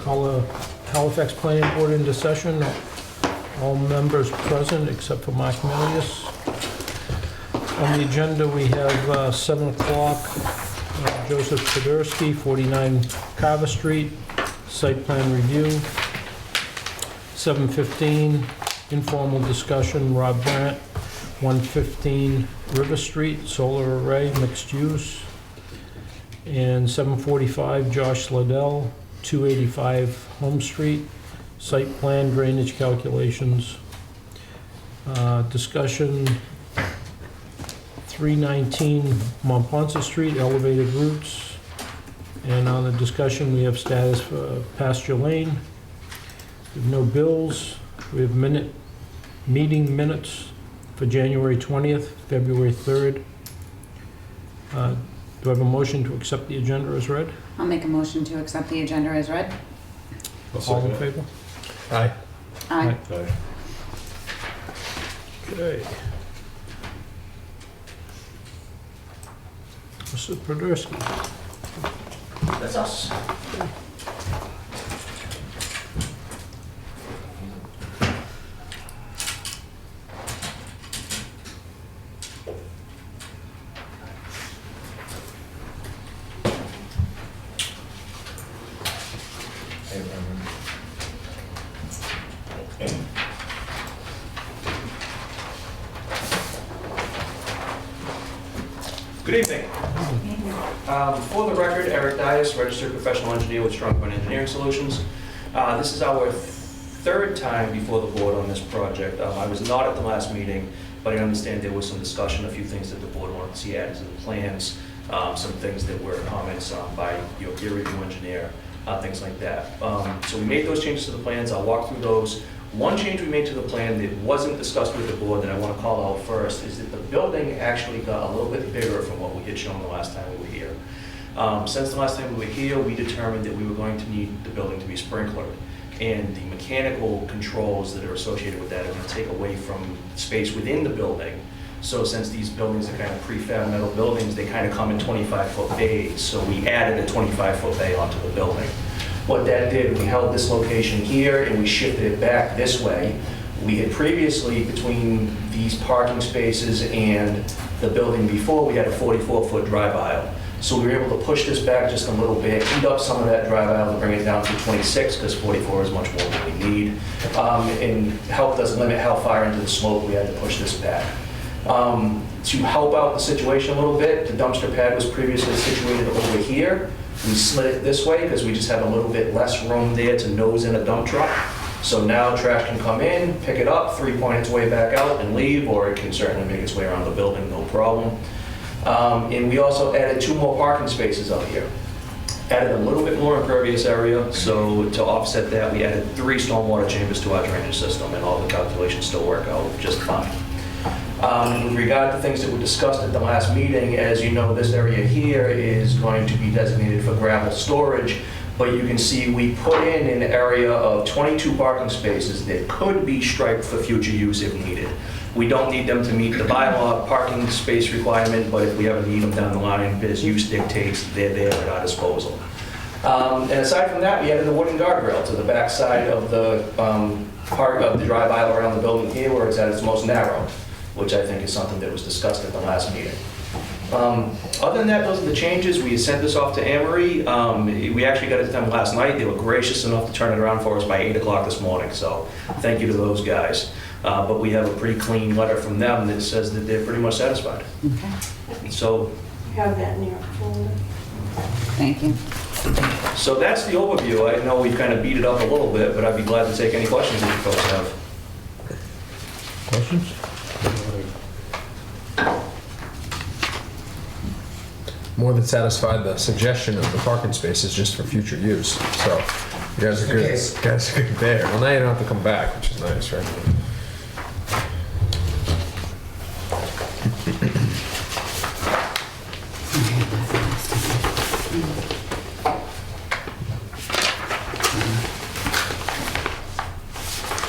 Call the Halifax Planning Board into session. All members present except for Mark Milius. On the agenda, we have 7 o'clock, Joseph Poderski, 49 Carver Street, site plan review. 7:15, informal discussion, Rob Brandt, 115 River Street, solar array, mixed use. And 7:45, Josh Liddell, 285 Home Street, site plan drainage calculations. Discussion, 319 Montponce Street, elevated routes. And on the discussion, we have status for Pasture Lane. We have no bills. We have meeting minutes for January 20th, February 3rd. Do I have a motion to accept the agenda as read? I'll make a motion to accept the agenda as read. All in favor? Aye. Aye. Okay. Mr. Poderski. That's us. Good evening. For the record, Eric Dias, registered professional engineer with Strong Point Engineering Solutions. This is our third time before the board on this project. I was not at the last meeting, but I understand there was some discussion, a few things that the board wanted to see added to the plans, some things that were comments by your peer review engineer, things like that. So we made those changes to the plans. I'll walk through those. One change we made to the plan that wasn't discussed with the board that I want to call out first is that the building actually got a little bit bigger from what we had shown the last time we were here. Since the last time we were here, we determined that we were going to need the building to be sprinklered. And the mechanical controls that are associated with that are going to take away from space within the building. So since these buildings are kind of prefab metal buildings, they kind of come in 25-foot bays. So we added a 25-foot bay onto the building. What that did, we held this location here and we shifted it back this way. We had previously, between these parking spaces and the building before, we had a 44-foot drive aisle. So we were able to push this back just a little bit, eat up some of that drive aisle to bring it down to 26, because 44 is much more than we need, and helped us limit how far into the slope we had to push this back. To help out the situation a little bit, the dumpster pad was previously situated over here. We slid it this way because we just have a little bit less room there to nose in a dump truck. So now trash can come in, pick it up, 3-point its way back out and leave, or it can certainly make its way around the building, no problem. And we also added 2 more parking spaces up here. Added a little bit more impervious area, so to offset that, we added 3 stormwater chambers to our drainage system, and all the calculations still work out just fine. With regard to things that were discussed at the last meeting, as you know, this area here is going to be designated for gravel storage, but you can see we put in an area of 22 parking spaces that could be striped for future use if needed. We don't need them to meet the bylaw parking space requirement, but if we ever need them down the line, as use dictates, they're there at our disposal. And aside from that, we added a wooden guardrail to the back side of the part of the drive aisle around the building here where it's at its most narrow, which I think is something that was discussed at the last meeting. Other than that, those are the changes. We sent this off to Amory. We actually got it to them last night. They were gracious enough to turn it around for us by 8 o'clock this morning, so thank you to those guys. But we have a pretty clean letter from them that says that they're pretty much satisfied. Okay. So, You have that in your folder. Thank you. so that's the overview. I know we've kind of beat it up a little bit, but I'd be glad to take any questions that you folks have. Questions? More than satisfied. The suggestion of the parking spaces just for future use. So you guys are good. You guys are good there. Well, now you don't have to come back, which is nice, right?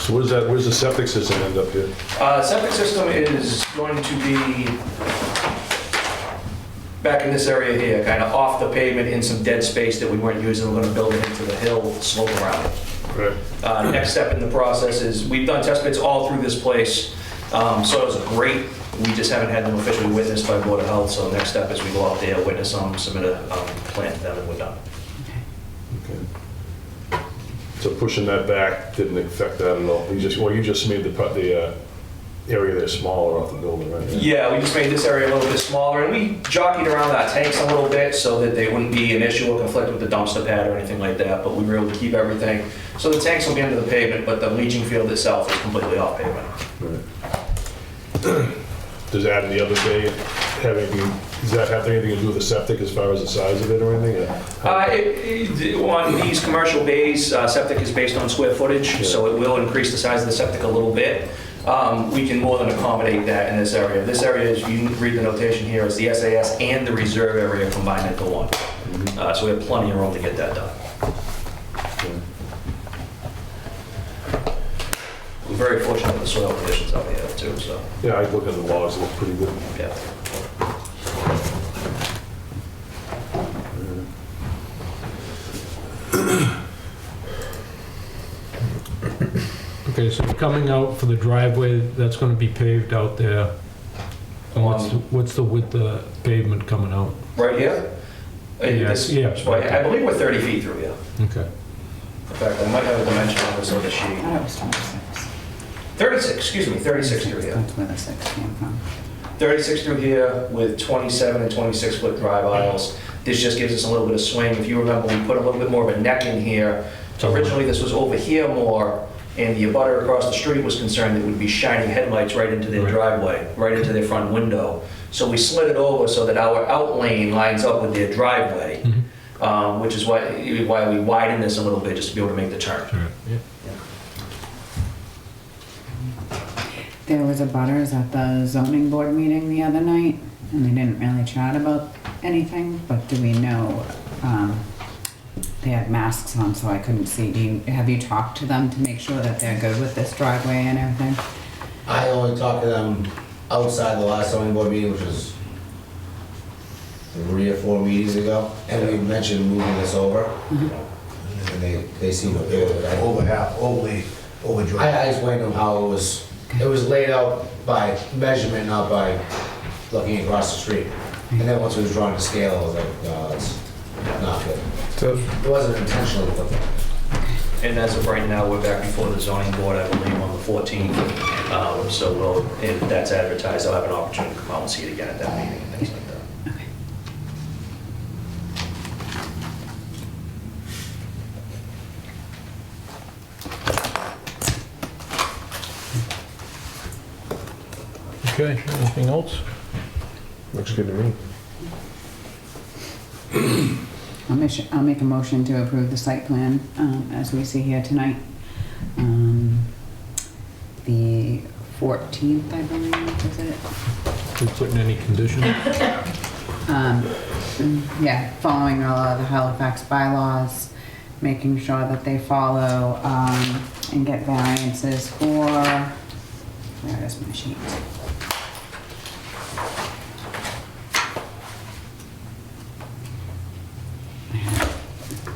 So what is that, where's the septic system end up here? Septic system is going to be back in this area here, kind of off the pavement in some dead space that we weren't using. We're gonna build it into the hill slope around it. Right. Next step in the process is, we've done test pits all through this place. Soils are great. We just haven't had them officially witnessed by Board of Health, so next step is we go out there, witness them, submit a plan to them, and we're done. Okay. So pushing that back didn't affect that at all? You just made the area there smaller off the building, right? Yeah, we just made this area a little bit smaller, and we jockeyed around our tanks a little bit so that they wouldn't be an issue or conflict with the dumpster pad or anything like that, but we were able to keep everything. So the tanks will be under the pavement, but the leaching field itself is completely off pavement. Right. Does adding the other bay does that have anything to do with the septic as far as the size of it or anything? On these commercial bays, septic is based on square footage, so it will increase the size of the septic a little bit. We can more than accommodate that in this area. This area, as you read the notation here, is the SAS and the reserve area combined into one. So we have plenty of room to get that done. We're very fortunate with the soil conditions out here too, so, Yeah, I look at the logs, it looks pretty good. yeah. Okay, so coming out for the driveway, that's gonna be paved out there. And what's the width of the pavement coming out? Right here? Yes, yes. I believe we're 30 feet through here. Okay. In fact, I might have a dimension on this other sheet. I thought it was 26. 36, excuse me, 36 through here. That's where the 6 came from. 36 through here with 27 and 26 foot drive aisles. This just gives us a little bit of swing. If you remember, we put a little bit more of a neck in here. So originally this was over here more, and the abutter across the street was concerned that it would be shining headlights right into their Right. driveway, right into their front window. So we slid it over so that our out lane lines up with their driveway, which is why we widened this a little bit, just to be able to make the turn. Yeah. There was a butters at the zoning board meeting the other night, and they didn't really chat about anything, but do we know, they had masks on, so I couldn't see. Have you talked to them to make sure that they're good with this driveway and everything? I only talked to them outside the last zoning board meeting, which was 3 or 4 meetings ago, and we mentioned moving this over. And they seemed okay with it. I explained to them how it was laid out by measurement, not by looking across the street. And then once it was drawn to scale, I was like, no, it's not good. So, It wasn't intentionally put there. And as of right now, we're back before the zoning board, I believe, on the 14th. So we'll, if that's advertised, I'll have an opportunity to come out and see it again at that meeting and things like that. Okay. Okay, anything else? looks good to me. I'll make a motion to approve the site plan, as we see here tonight. The 14th, I believe, is it? We putting any conditions? Yeah, following all of the Halifax bylaws, making sure that they follow, and get variances for, where is my sheet?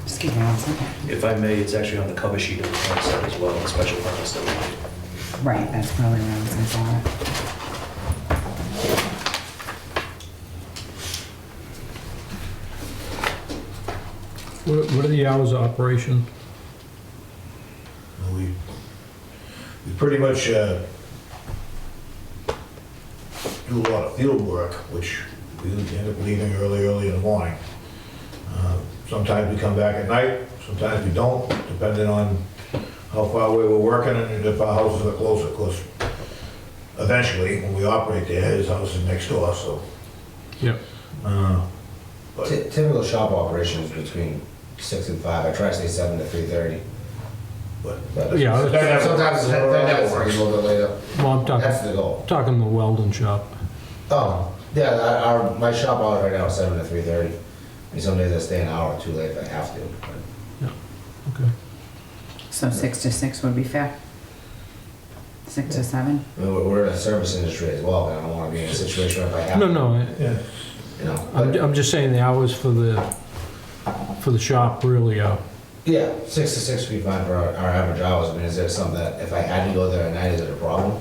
Just give me 1 second. If I may, it's actually on the cover sheet of the plan set as well, the special permits that we need. Right, that's probably where I was gonna draw it. What are the hours of operation? We pretty much do a lot of field work, which we end up leaving early in the morning. Sometimes we come back at night, sometimes we don't, depending on how far away we're working and if our houses are closer. Of course, eventually, when we operate there, his house is next door, so. Yep. But Typical shop operation is between 6 and 5. I try to stay 7 to 3:30. but Yeah, Sometimes it's a little earlier, a little bit later. well, I'm That's talking, the goal. talking the Weldon shop. Oh, yeah, my shop hours right now is 7 to 3:30. I mean, some days I stay an hour or two late if I have to. but- Okay. So 6 to 6 would be fair? 6 to 7? I mean, we're in a service industry as well, and I don't want to be in a situation where if I have. No, no, yeah, you know. I'm just saying the hours for the shop really are, Yeah, 6 to 6 would be fine for our average hours. I mean, is there something that if I had to go there at night, is it a problem?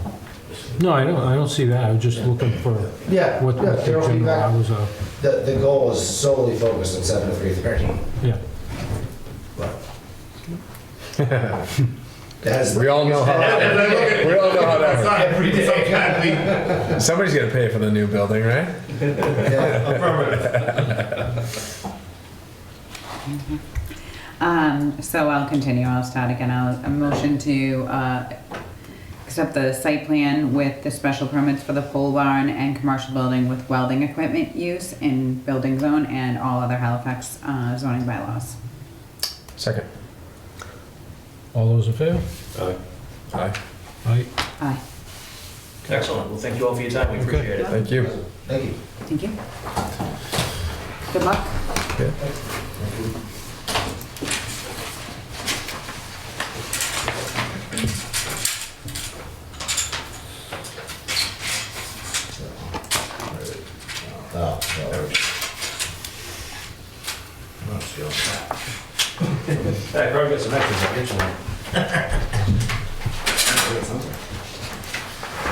no, I don't see that, I was just looking for Yeah, what the there will be general back. hours are. The goal is solely focused on 7 to 3:30. Yeah. That's We all know how that works. every day. Somebody's gonna pay for the new building, right? So I'll continue, I'll start again. A motion to accept the site plan with the special permits for the pole barn and commercial building with welding equipment use in building zone and all other Halifax zoning bylaws. Second. All those in favor? Aye. Aye. Aye. Excellent. Well, thank you all for your time. We appreciate it. Thank you. Thank you. Thank you. Good luck. Oh, well, I'm not feeling that. I probably got some extras. I'll get you one.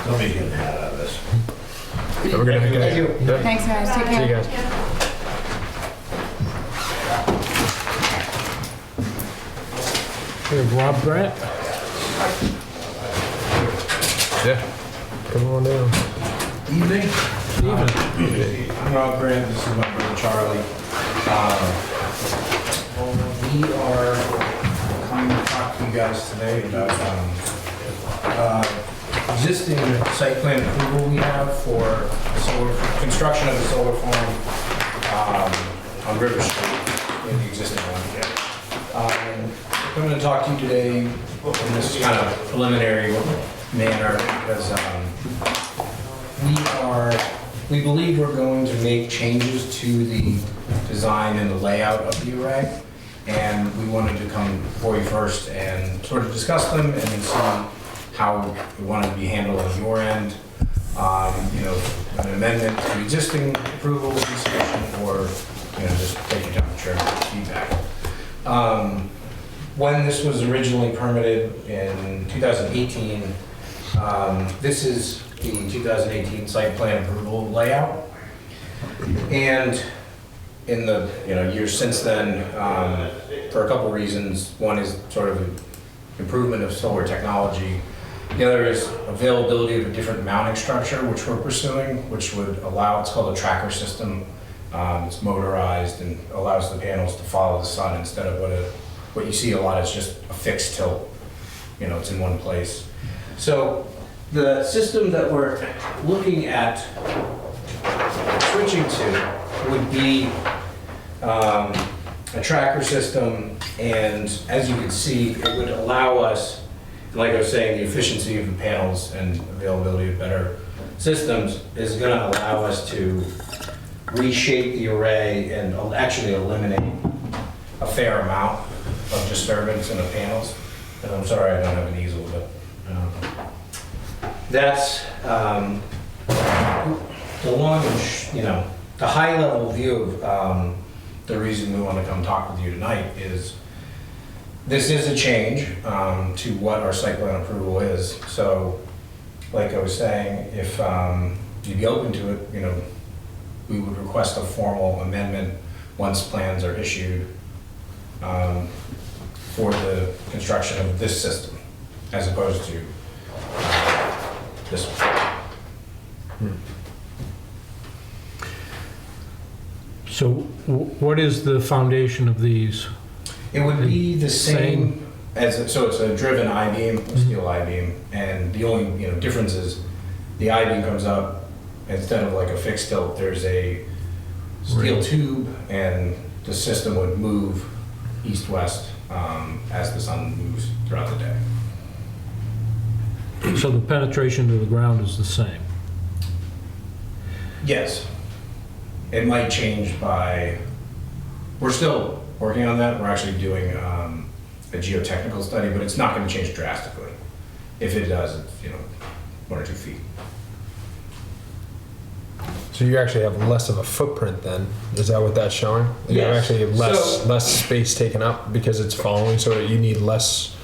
Somebody's getting a hat out of this. Have a good night, guys. Thank you. Yeah. Thanks, guys. Take See you care. guys. We have Rob Grant. Yeah. Come on down. Evening. Evening. I'm Rob Grant, this is my brother Charlie. We are coming to talk to you guys today about existing site plan approval we have for solar, construction of the solar farm on River Street, in the existing one. I'm going to talk to you today in this kind of preliminary manner because we believe we're going to make changes to the design and the layout of the array, and we wanted to come before you first and sort of discuss them and then see how we want it to be handled on your end. You know, an amendment to existing approval would be sufficient, or just take your temperature and feedback. When this was originally permitted in 2018, this is the 2018 site plan approval layout. And in the years since then, for a couple reasons. One is sort of improvement of solar technology. The other is availability of a different mounting structure, which we're pursuing, which would allow, it's called a tracker system. It's motorized and allows the panels to follow the sun instead of what you see a lot is just a fixed tilt. It's in one place. So the system that we're looking at switching to would be a tracker system, and as you can see, it would allow us, like I was saying, the efficiency of the panels and availability of better systems is going to allow us to reshape the array and actually eliminate a fair amount of disturbance in the panels. And I'm sorry I don't have an easel, but that's the long and the high level view of the reason we want to come talk with you tonight is this is a change to what our site plan approval is. So like I was saying, if you'd be open to it, we would request a formal amendment once plans are issued for the construction of this system, as opposed to this one. So what is the foundation of these? It would be the same as, so it's a driven I-beam, a steel I-beam, and the only difference is the I-beam comes up, instead of like a fixed tilt, there's a steel tube, and the system would move east-west as the sun moves throughout the day. So the penetration to the ground is the same? Yes. It might change by, we're still working on that. We're actually doing a geotechnical study, but it's not going to change drastically. If it does, it's 1 or 2 feet. So you actually have less of a footprint then? Is that what that's showing? You have Yes. actually So- less space taken up because it's following, so you need less.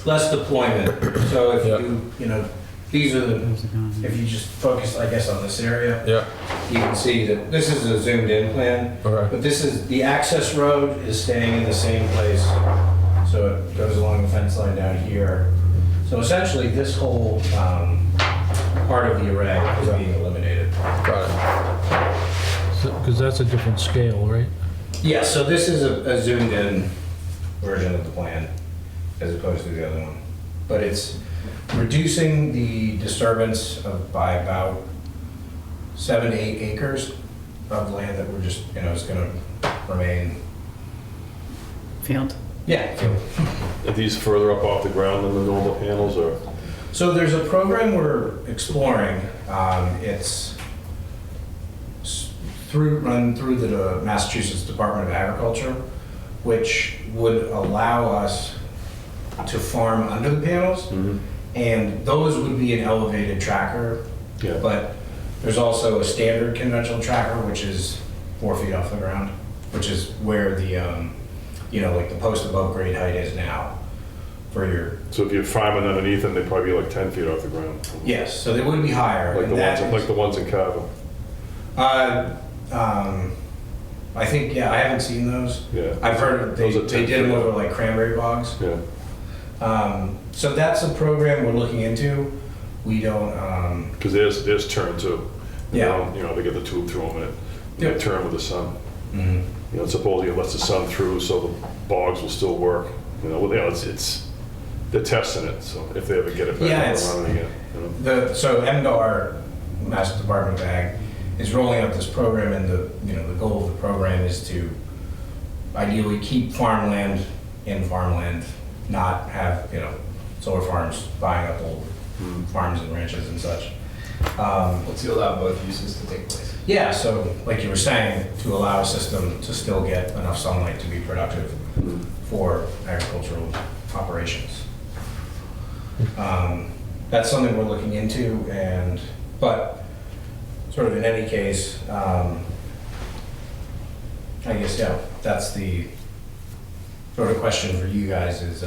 Less deployment. So if Yeah. you know, these are the, if you just focus, I guess, on this area, Yeah. you can see that this is a zoomed in plan. Okay. But this is, the access road is staying in the same place. So it goes along the fence line down here. So essentially, this whole part of the array is being eliminated. Got it. Because that's a different scale, right? Yeah, so this is a zoomed in version of the plan as opposed to the other one. But it's reducing the disturbance by about 7 to 8 acres of land that we're just, is gonna remain. Field. Yeah. Are these further up off the ground than the normal panels, or? So there's a program we're exploring. It's run through the Massachusetts Department of Agriculture, which would allow us to farm under the panels, and those would be an elevated tracker. Yeah. But there's also a standard conventional tracker, which is 4 feet off the ground, which is where the like the post above grade height is now for your. So if you're farming underneath them, they'd probably be like 10 feet off the ground. Yes, so they would be higher. Like and the that ones, is- like the ones in Carver. I think, I haven't seen those. Yeah. I've heard they Those are 10 did them feet. over like cranberry bogs. Yeah. So that's a program we're looking into. We don't, Because there's turn too. Yeah. They get the tube through them and Yep. it turn with the sun. mhm. Supposedly it lets the sun through so the bogs will still work. It's they're testing it. So if they ever get it back Yeah, up and it's- running again. So MDR, Mass Department of Ag, is rolling out this program, and the goal of the program is to ideally keep farmland in farmland, not have, solar farms buying up old farms and ranches and such. To allow both uses to take place. Yeah, so like you were saying, to allow a system to still get enough sunlight to be productive for agricultural operations. That's something we're looking into, but sort of in any case, I guess, that's the sort of question for you guys is,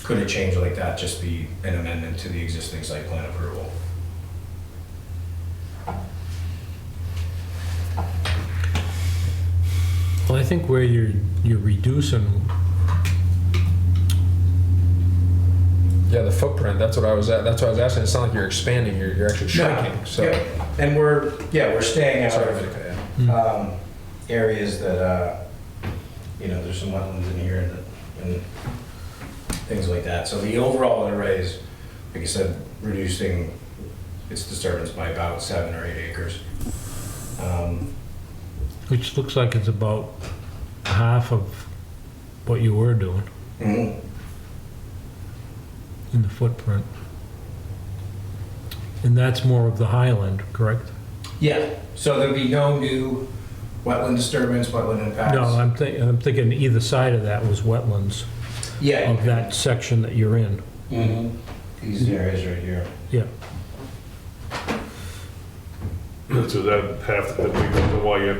could a change like that just be an amendment to the existing site plan approval? Well, I think where you're reducing, Yeah, the footprint, that's what I was asking. It's not like you're expanding, you're actually shrinking, so. Yep. And we're staying out Sorry. of areas that, there's some wetlands in here and things like that. So the overall array is, like I said, reducing its disturbance by about 7 or 8 acres. which looks like it's about half of what you were doing Mhm. in the footprint. And that's more of the highland, correct? Yeah, so there'd be no new wetland disturbance, wetland impacts? No, I'm thinking either side of that was wetlands, Yeah. of that section that you're in. Mhm. These areas right here. Yeah. So that half the big reason why you're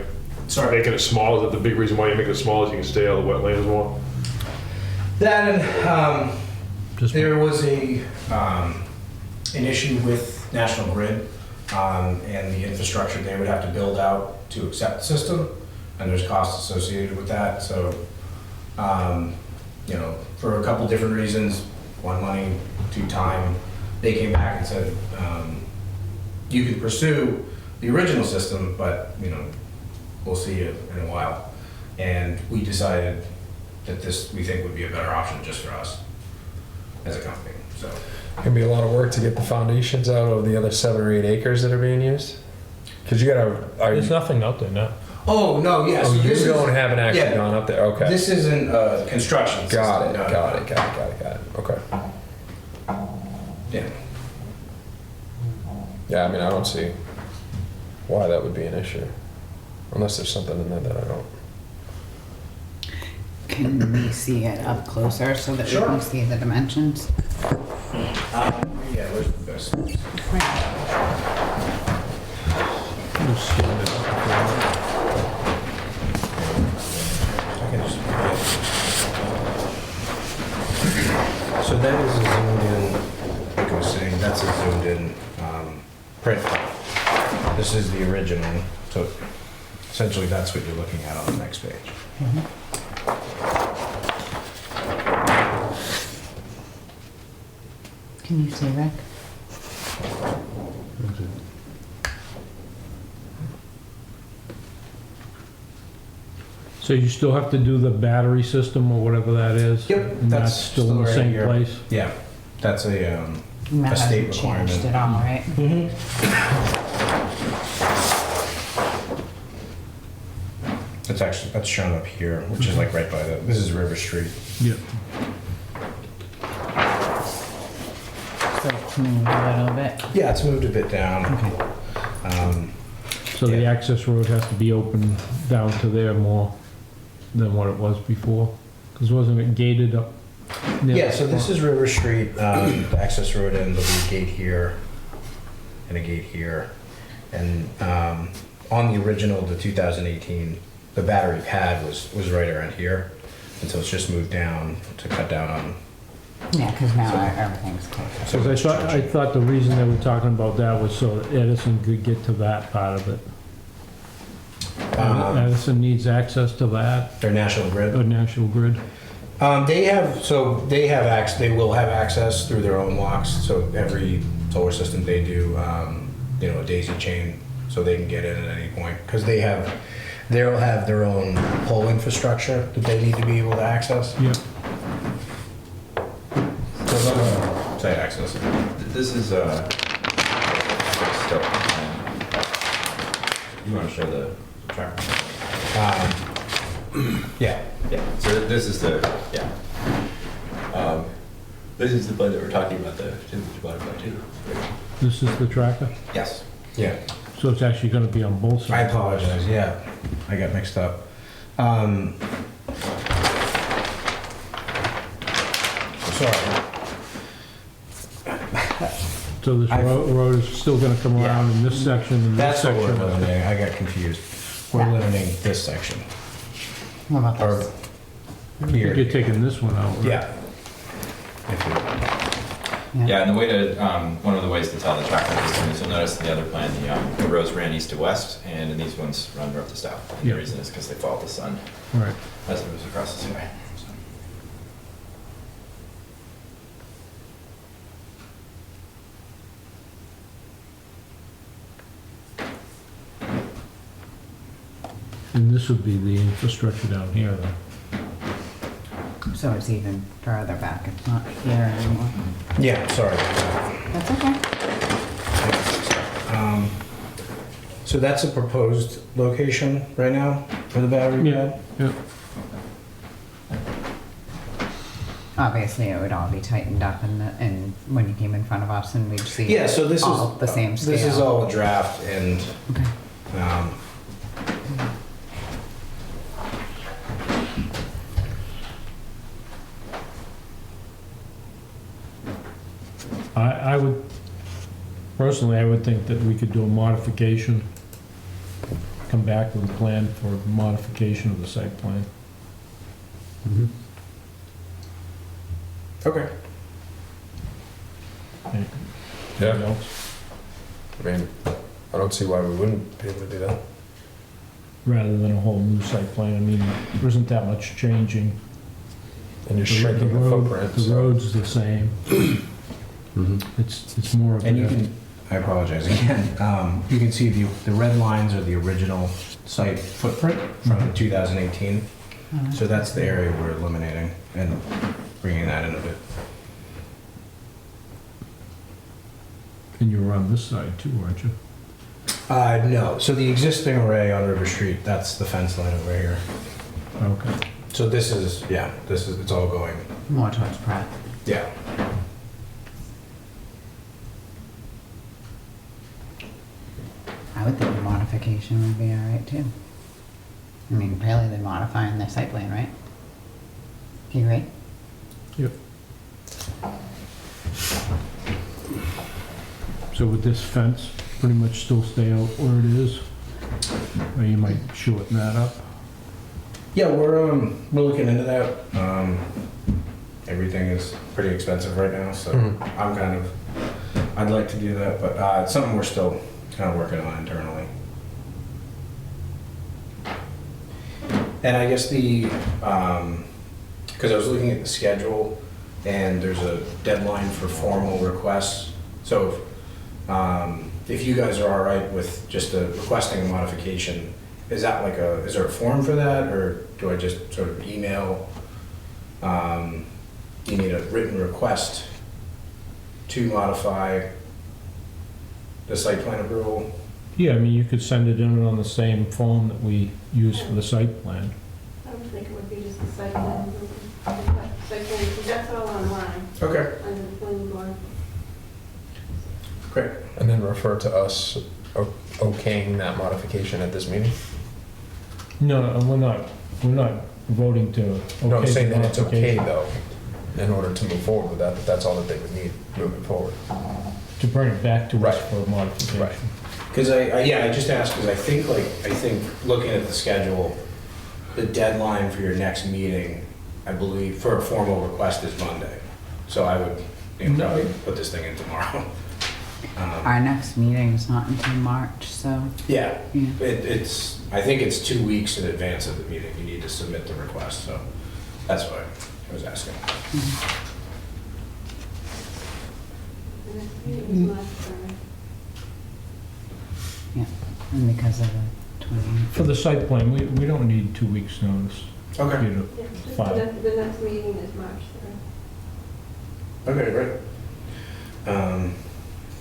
Sorry. making it small, is that the big reason why you're making it small is you can stay out of the wetlands more? That and, Just there was an issue with National Grid and the infrastructure they would have to build out to accept the system, and there's costs associated with that. So, for a couple different reasons, one, money, two, time, they came back and said, you can pursue the original system, but, we'll see you in a while. And we decided that this, we think, would be a better option just for us as a company, so. Gonna be a lot of work to get the foundations out of the other 7 or 8 acres that are being used? Because you gotta, There's nothing out there now. Oh, no, yes. oh, you haven't actually yeah. gone up there, okay. This isn't construction. Got it, system, no, got no. it, okay. Yeah. Yeah, I mean, I don't see why that would be an issue, unless there's something in there that I don't. Can we see it up closer so that we Sure. can see the dimensions? Yeah, where's the best? just scanned it up before. So that is a zoomed in, like I was saying, that's a zoomed in print. This is the original, so essentially that's what you're looking at on the next page. Can you see, Rick? So you still have to do the battery system or whatever that is? Yep, And that's that's still in the still right same here. place? Yeah, that's a That state hasn't changed requirement. at all, right? It's actually, that's shown up here, which is like right by the, this is River Street. Yeah. So it's moved a little bit. Yeah, it's moved a bit down. So the Yeah. access road has to be open down to there more than what it was before? Because wasn't it gated up? near Yeah, the so this front? is River Street, the access road end, there'll be a gate here and a gate here. And on the original, the 2018, the battery pad was right around here. And so it's just moved down to cut down on. Yeah, because now everything's closer. Because I thought the reason they were talking about that was so that Edison could get to that part of it. Edison needs access to that, Their national grid. or National Grid. They will have access through their own locks. So every solar system they do, a daisy chain, so they can get in at any point. Because they'll have their own pole infrastructure that they need to be able to access. Yep. Site access. This is step plan. You want to show the track? Yeah. Yeah. So this is the this is the plan that we're talking about, the 2 divided by 2. This is the tracker? Yes. Yeah. So it's actually gonna be on both I sides? apologize. Yeah, I got mixed up. Sorry. So this road is still gonna come Yeah. around in this section and this That's what we're section? eliminating. I got confused. We're eliminating this section. What about Or this? here. You're taking this one out, right? Yeah. If you- Yeah, and the way to one of the ways to tell the tracking system is you'll notice in the other plan the rows ran east to west, and in these ones run north to south. And Yeah. the reason is because they follow the sun Right. as it moves across the sky. So. And this would be the infrastructure down here then? So it's even further back. It's not here anymore. Yeah, sorry. That's okay. So that's a proposed location right now for the battery Yeah, pad? yeah. Obviously, it would all be tightened up and when you came in front of us and we'd see Yeah, so this all is the same scale. This is all a draft and Okay. I would, personally, I would think that we could do a modification, come back with a plan for modification of the site plan. okay. Anything Yeah, else? I mean, I don't see why we wouldn't be able to do that. Rather than a whole new site plan, I mean, there isn't that much changing. And you're The shrinking the road- footprint. The so- road's the same. It's more of And you a, can, I apologize again, you can see the red lines are the original site footprint from 2018. So that's the area we're eliminating and bringing that in a bit. and you were on this side too, weren't you? No, so the existing array on River Street, that's the fence line over here. Okay. So this is, it's all going, More towards Pratt. yeah. I would think a modification would be all right too. I mean, really, they're modifying their site plan, right? Do you agree? Yep. So would this fence pretty much still stay out where it is? or you might shorten that up. Yeah, we're looking into that. Everything is pretty expensive right now, so Mhm. I'd like to do that, but it's something we're still kind of working on internally. And I guess because I was looking at the schedule, and there's a deadline for formal requests. So if you guys are all right with just requesting a modification, is there a form for that, or do I just sort of email? You need a written request to modify the site plan approval? Yeah, I mean, you could send it in on the same form that we use for the site plan. I would think it would be just a site plan. Site plan, because that's all online, Okay, under the planning board. great. And then refer to us okaying that modification at this meeting? No, we're not voting to. No, I'm okay saying the that it's okay modification. though, in order to move forward with that, that's all that they would need moving forward. To bring it back to us Right. for modification. Right. Because I just asked because I think looking at the schedule, the deadline for your next meeting, I believe, for a formal request is Monday. So I would probably put this thing in tomorrow. Our next meeting is not until March, so, Yeah, yeah. I think it's 2 weeks in advance of the meeting, you need to submit the request, so that's why I was asking. The next meeting is March 3rd. Yeah, and because of the 20. For the site plan, we don't need 2 weeks' notice. Okay. You know, Yeah, just Fine. the next meeting is March 3rd. Okay, great.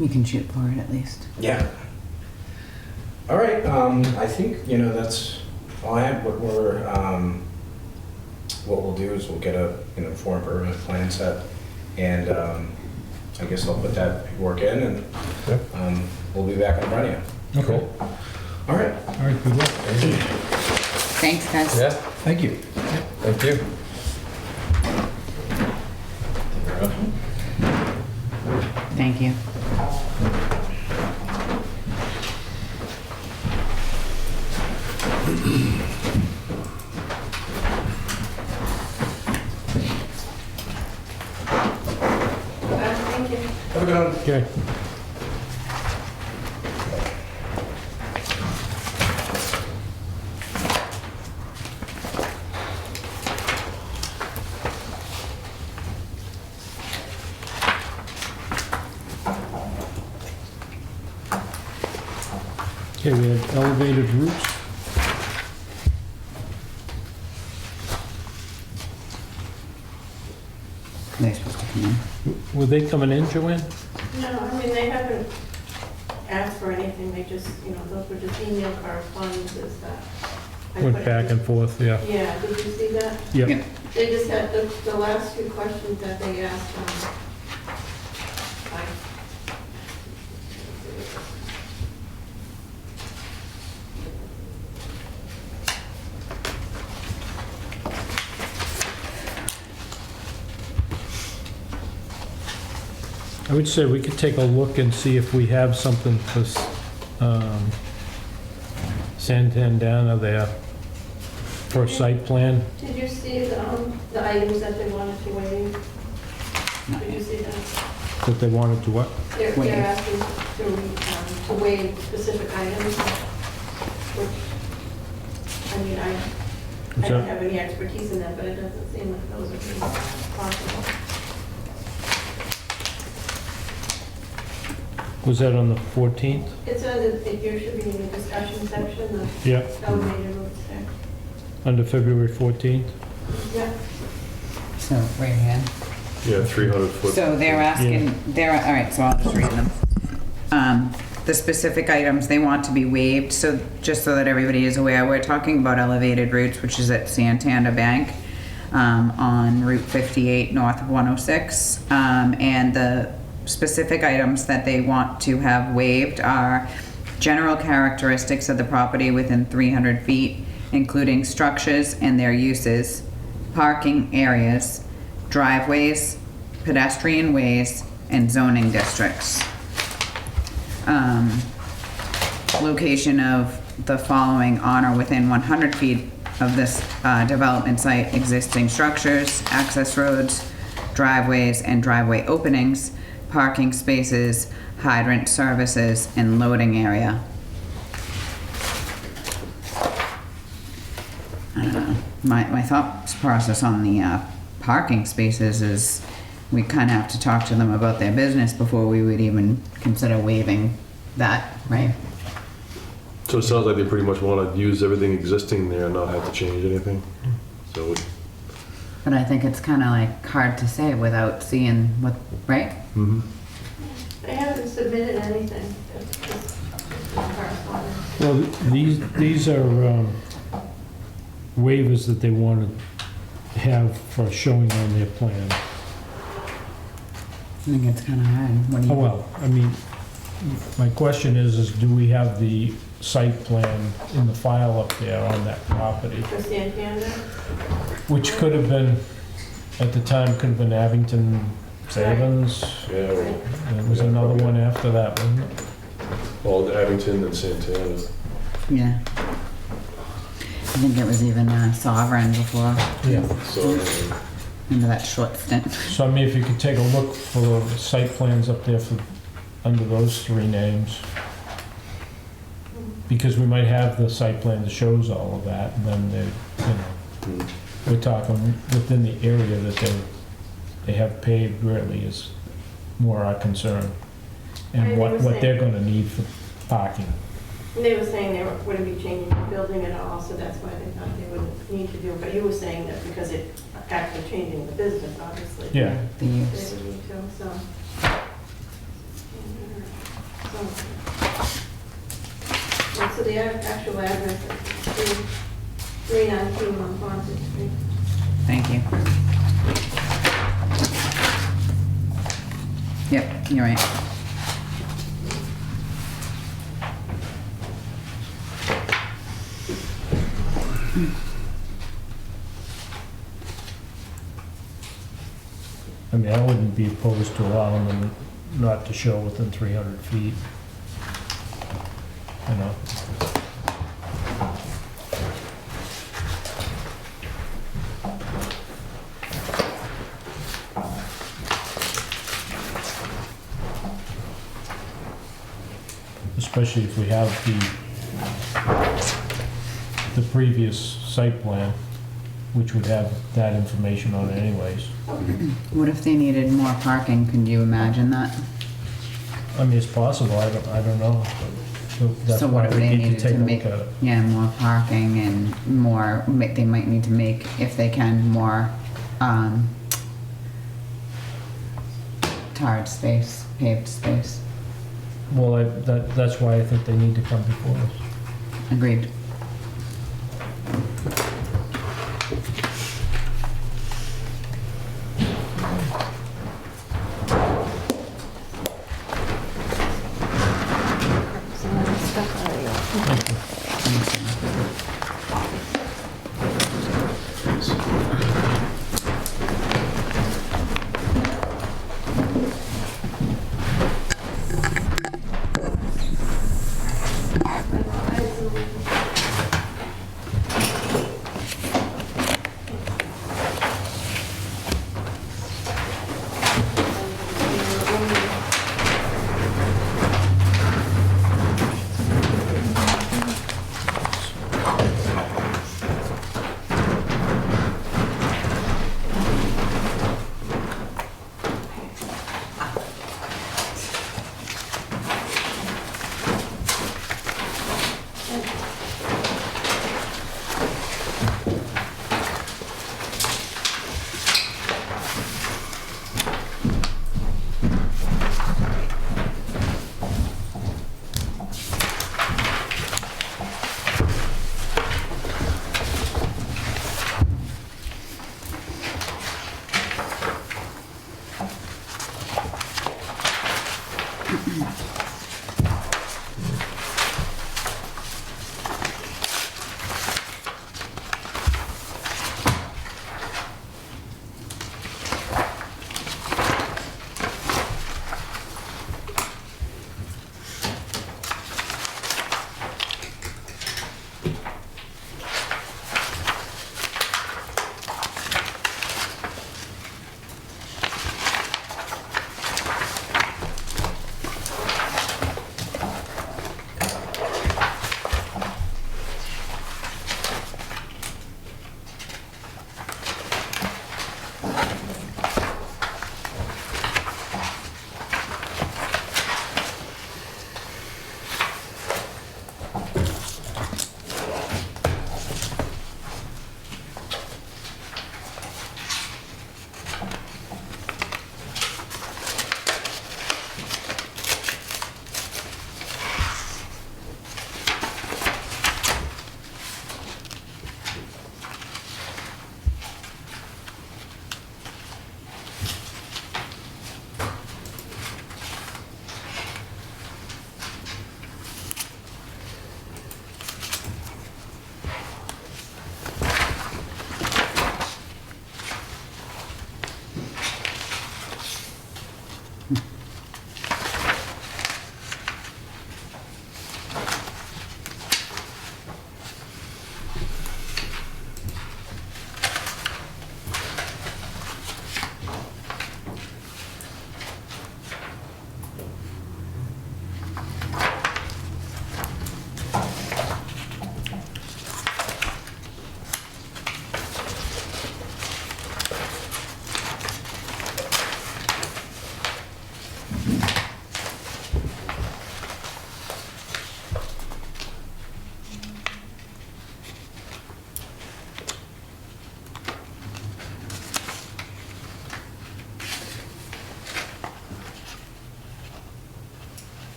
You can shoot for it at least. Yeah. All right, I think, that's all I have. What we'll do is we'll get a, form permit plan set, and I guess I'll put that work in, and we'll be back in front of you. Okay. All right. All right, good luck. Thanks, guys. Yeah, Thank you. thank you. Thank you. Thank you. Have a good one. Okay. Okay, we have elevated routes. They're supposed to come in. Were they coming in, Joanne? No, I mean, they haven't asked for anything, they just, those were just email correspondences that I Went put back in. and forth, yeah. Yeah, did you see that? Yep. Yeah. They just had the last few questions that they asked. I would say we could take a look and see if we have something for Santandana there for a site plan. Did you see the items that they wanted to waive? Did you see that? That they wanted to what? They're Waive. asking to waive specific items, which, I mean, I don't have any expertise in that, but it doesn't seem like those are possible. Was that on the 14th? It's it should be in the discussion section, the Yeah, elevated routes there. under February 14th. Yeah. So, right ahead. Yeah, 300 foot. So they're asking, all right, so I'll just read them. The specific items they want to be waived, so just so that everybody is aware, we're talking about elevated routes, which is at Santana Bank, on Route 58 north of 106. And the specific items that they want to have waived are general characteristics of the property within 300 feet, including structures and their uses, parking areas, driveways, pedestrian ways, and zoning districts. Location of the following on or within 100 feet of this development site, existing structures, access roads, driveways and driveway openings, parking spaces, hydrant services, and loading area. I don't know. My thought process on the parking spaces is we kind of have to talk to them about their business before we would even consider waiving that, right? So it sounds like they pretty much want to use everything existing there and not have to change anything. So, But I think it's kind of like hard to say without seeing what, right? They haven't submitted anything. It's just correspondence. Well, these are waivers that they want to have for showing on their plan. I think it's kind of hard. What do you? Oh, well, I mean, my question is do we have the site plan in the file up there on that property? For Santander? Which could have been, at the time, could have been Abington Savings. yeah, well, There was another one after that, wasn't it? all the Abington and Santana. Yeah. I think it was even Sovereign before. Yeah. So, Into that short stint. So, I mean, if you could take a look for the site plans up there for, under those three names. Because we might have the site plan that shows all of that, and then they, you know, we're talking within the area that they have paved really is more our concern. And what they're gonna need for parking. And they were saying they wouldn't be changing the building at all, so that's why they thought they wouldn't need to do it. But you were saying that because it actually changing the business, obviously. Yeah. The They use. would need to, so. And so the actual address is 319 Monpont Street. Thank you. Yep, you're right. I mean, I wouldn't be opposed to allowing them not to show within 300 feet. You know? Especially if we have the previous site plan, which would have that information on it anyways. What if they needed more parking? Can you imagine that? I mean, it's possible, I don't know. So that's So why what if we they need to needed take to a look make, at it. yeah, more parking and more, they might need to make, if they can, more, tarred space, paved space. Well, that's why I think they need to come before us. Agreed.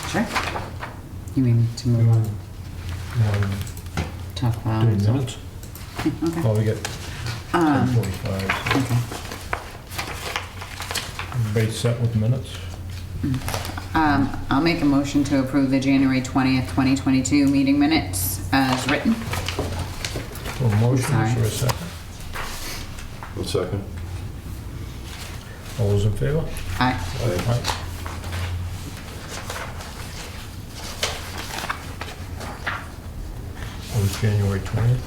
Sure. You mean to move on? Want Talk to about do it. minutes? Okay. Well, we got 10:45. Okay. Everybody set with minutes? I'll make a motion to approve the January 20th, 2022 meeting minutes as written. A motion, Sorry. is there a second? 1 second. All those in favor? Aye. Aye. That was January 20th.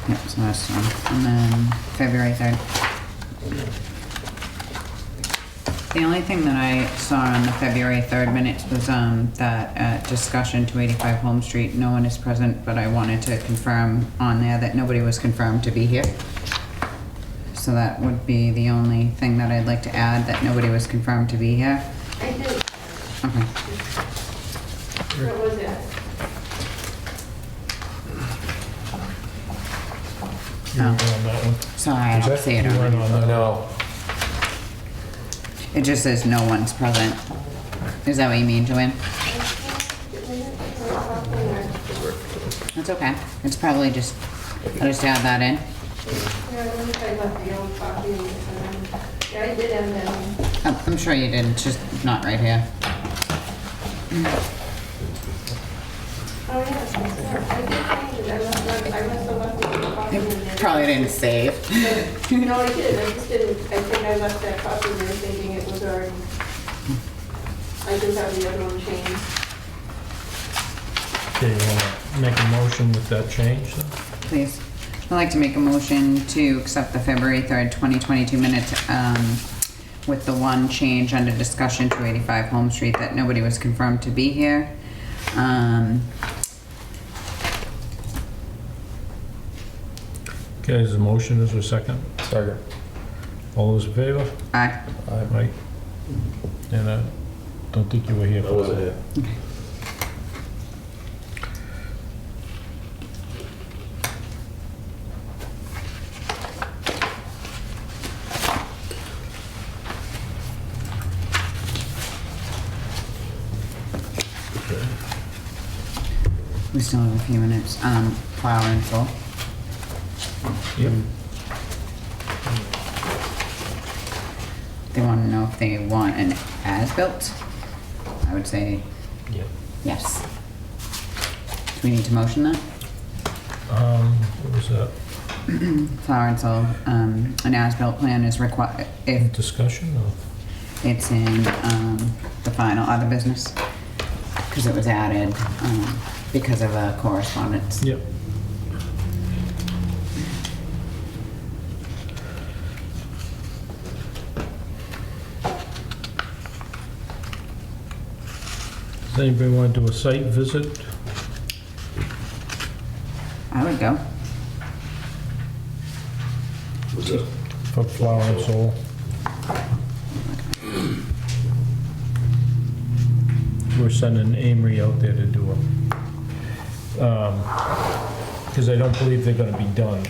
Yep, so that's one. And then February 3rd. The only thing that I saw on the February 3rd minutes was that discussion 285 Home Street, no one is present, but I wanted to confirm on there that nobody was confirmed to be here. So that would be the only thing that I'd like to add, that nobody was confirmed to be here. I did, Okay. what was it? You weren't on that one? Sorry, I don't see it You on weren't there. on that? No. It just says no one's present. Is that what you mean, Joanne? That's okay. It's probably just, I'll just add that in. Yeah, let me try about the old copy. Yeah, I did, and then, I'm sure you did, it's just not right here. oh, yes, I did change it, I must have left the copy in there. Probably didn't save. No, I did, I just didn't, I think I left that copy in there thinking it was already, I just have the other one changed. Okay, you wanna make a motion with that change then? Please. I'd like to make a motion to accept the February 3rd, 2022 minutes with the one change under discussion 285 Home Street, that nobody was confirmed to be here. Okay, is the motion, is there a second? Second. All those in favor? Aye. Aye. And I don't think you were here I for wasn't that. here. We still have a few minutes. Flower and full. Yep. They want to know if they want an as-built. I would say Yep. yes. Do we need to motion that? What was that? Flower and soul, an as-built plan is required if Discussion or? it's in the final other business, because it was added because of a correspondence. Yep. Does anybody want to do a site visit? I would go. Was it? For flower and soul. We're sending Amory out there to do it. Because I don't believe they're gonna be done.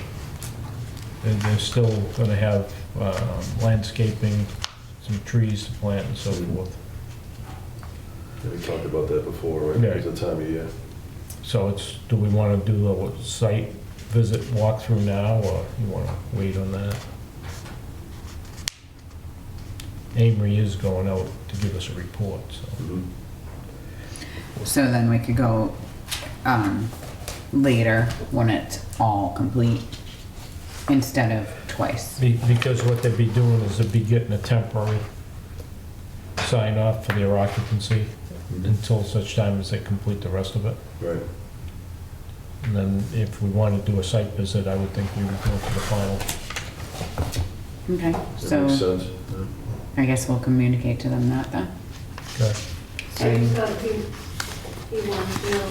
They're still gonna have landscaping, some trees to plant and so forth. Yeah, we talked about that before, right? Yeah. It's the time of year. So do we wanna do a site visit walkthrough now, or you wanna wait on that? Amory is going out to give us a report, so. Mhm. So then we could go later when it's all complete instead of twice. Because what they'd be doing is they'd be getting a temporary sign off for their occupancy until such time as they complete the rest of it. Right. And then if we want to do a site visit, I would think we would go for the final. Okay, That makes so sense. Yeah. I guess we'll communicate to them that then. Okay. So he wants to know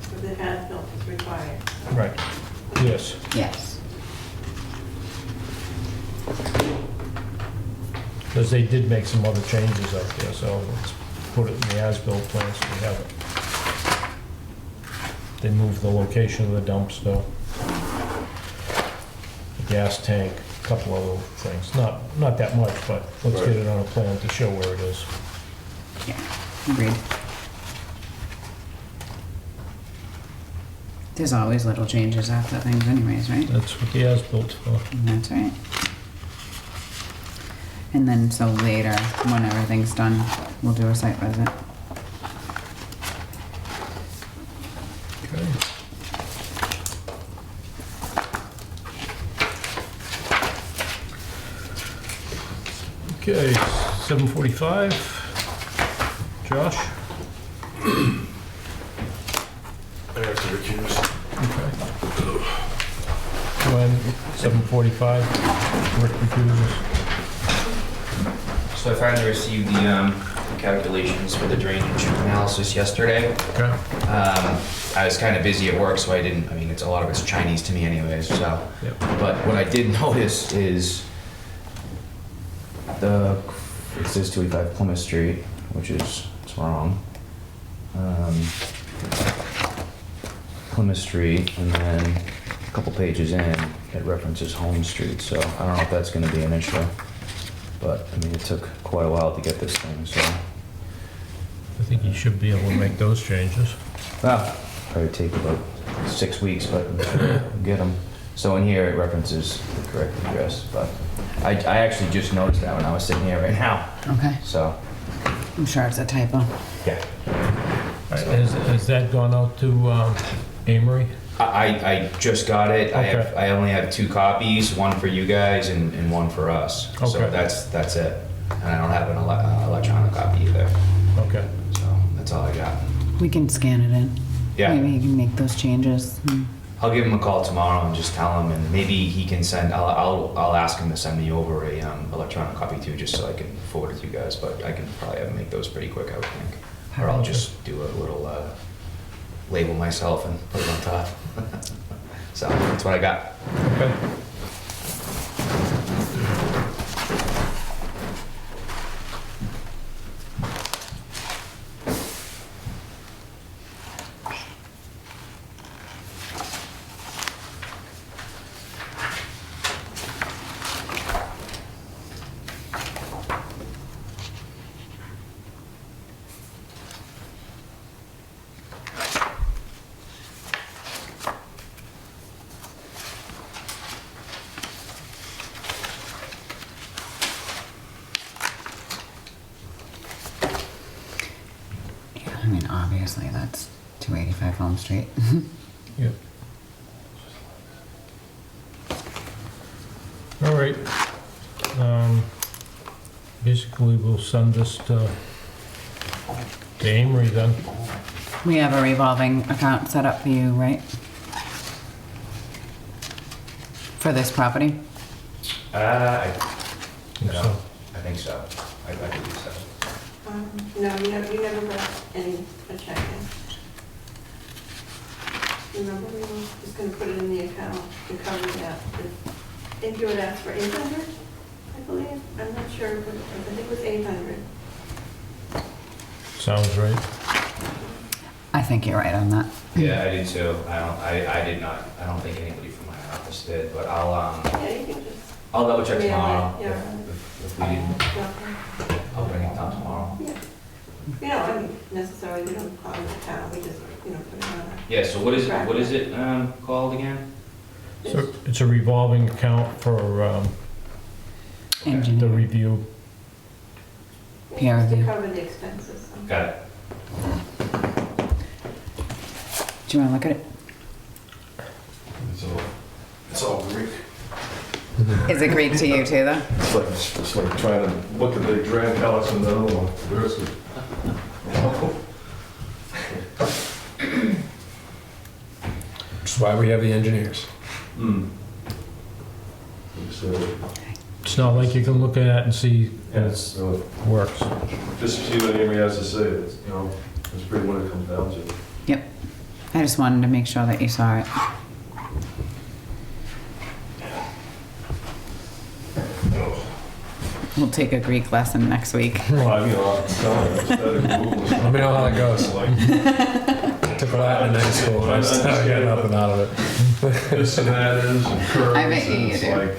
if the as-built is required. Right. Yes. Yes. Because they did make some other changes out there, so let's put it in the as-built plan so we have it. They moved the location of the dumpster, the gas tank, a couple of little things. Not that much, but let's get it on a plan to show where it is. Yeah, agreed. There's always little changes after things anyways, right? That's what the as-bilt's for. That's right. And then so later, when everything's done, we'll do a site visit. Okay. Okay, 7:45. Josh? I have to recuse. Okay. When, 7:45, Rick refuses. So I finally received the calculations for the drainage analysis yesterday. Okay. I was kind of busy at work, so I didn't, it's a lot of it's Chinese to me anyways, so. Yep. But what I did notice is it says 285 Plymouth Street, which is, it's wrong. Plymouth Street, and then a couple pages in, it references Home Street, so I don't know if that's gonna be an issue. But, it took quite a while to get this thing, so. I think you should be able to make those changes. Well, probably take about 6 weeks, but I'm sure we'll get them. So in here, it references the correct address, but I actually just noticed that when I was sitting here right now, Okay. so, I'm sure it's a typo. yeah. Has that gone out to Amory? I just got it. Okay. I only have 2 copies, one for you guys and one for us. So Okay. that's it. And I don't have an electronic copy either, Okay. so that's all I got. We can scan it in. Yeah. Maybe you can make those changes. I'll give him a call tomorrow and just tell him, and maybe he can send. I'll ask him to send me over a electronic copy too, just so I can forward it to you guys. But I can probably have him make those pretty quick, I would think. Or I'll just do a little label myself and put it on top. So that's what I got. Okay. Obviously that's 285 Home Street. Yep. All right. Basically, we'll send this to Amory then. We have a revolving account set up for you, right? For this property? I Think so. think so. I believe so. No, you never got a check in. Remember, we were just gonna put it in the account to cover that. think you would ask for 800, I believe. I'm not sure, but I think it was 800. Sounds right. I think you're right on that. Yeah, I did too. I did not, I don't think anybody from my office did, but Yeah, you can just, I'll double check Yeah, tomorrow. yeah. If we didn't, yeah. I'll bring it down tomorrow. Yeah. You know, I mean, necessarily, we don't call it a town, we just, put it on a. Yeah, so what is it called again? So it's a revolving account for the Engineer, review. Peer Just to review. cover the expenses. So. Got it. Do you want to look at it? It's all Greek. Is it Greek to you too, though? It's like trying to look at the Grand Palace and the other one. There's the- Which is why we have the engineers. Hmm. So, It's not like you can look at it and see yeah, that it's, it works. just see what Amy has to say, it's, you know, that's pretty what it comes down to. Yep. I just wanted to make sure that you saw it. We'll take a Greek lesson next week. Well, I'm telling you, it's better than Google. Let me know how that goes. Like, Took Latin in high school, but I still got nothing out of it. this and that is, and curves, I bet and you it's do. like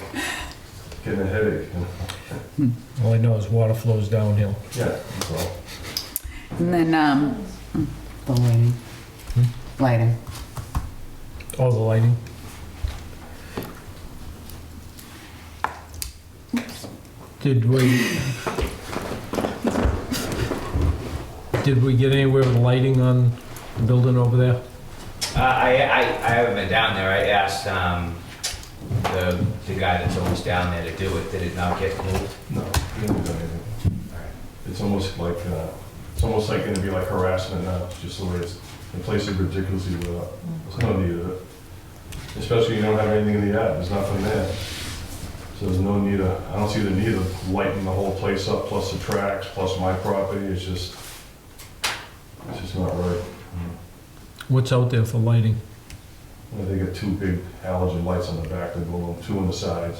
getting a headache. You know? All I know is water flows downhill. Yeah, that's all. And then, the lighting. Lighting. All the lighting. Did we get anywhere with lighting on the building over there? I haven't been down there. I asked the guy that's always down there to do it. Did it not get moved? No, you don't do anything. It's almost like gonna be like harassment now, it's just the way it's, the place is ridiculously lit up. There's no need of it. Especially you don't have anything in the yard, there's nothing there. So there's no need of, I don't see the need of lighting the whole place up, plus the tracks, plus my property, it's just not right. What's out there for lighting? They got two big halogen lights on the back, they go on two on the sides.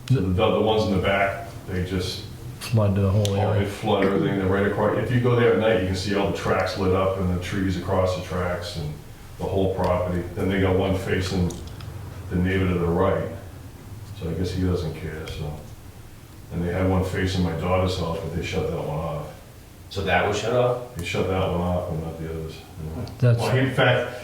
So the ones in the back, they just, Flood the whole they area. flood everything, they're right across. If you go there at night, you can see all the tracks lit up and the trees across the tracks and the whole property. Then they got one facing the neighbor to the right, so I guess he doesn't care, so. And they had one facing my daughter's house, but they shut that one off. So that was shut off? They shut that one off and not the others. You know. That's, Well, in fact,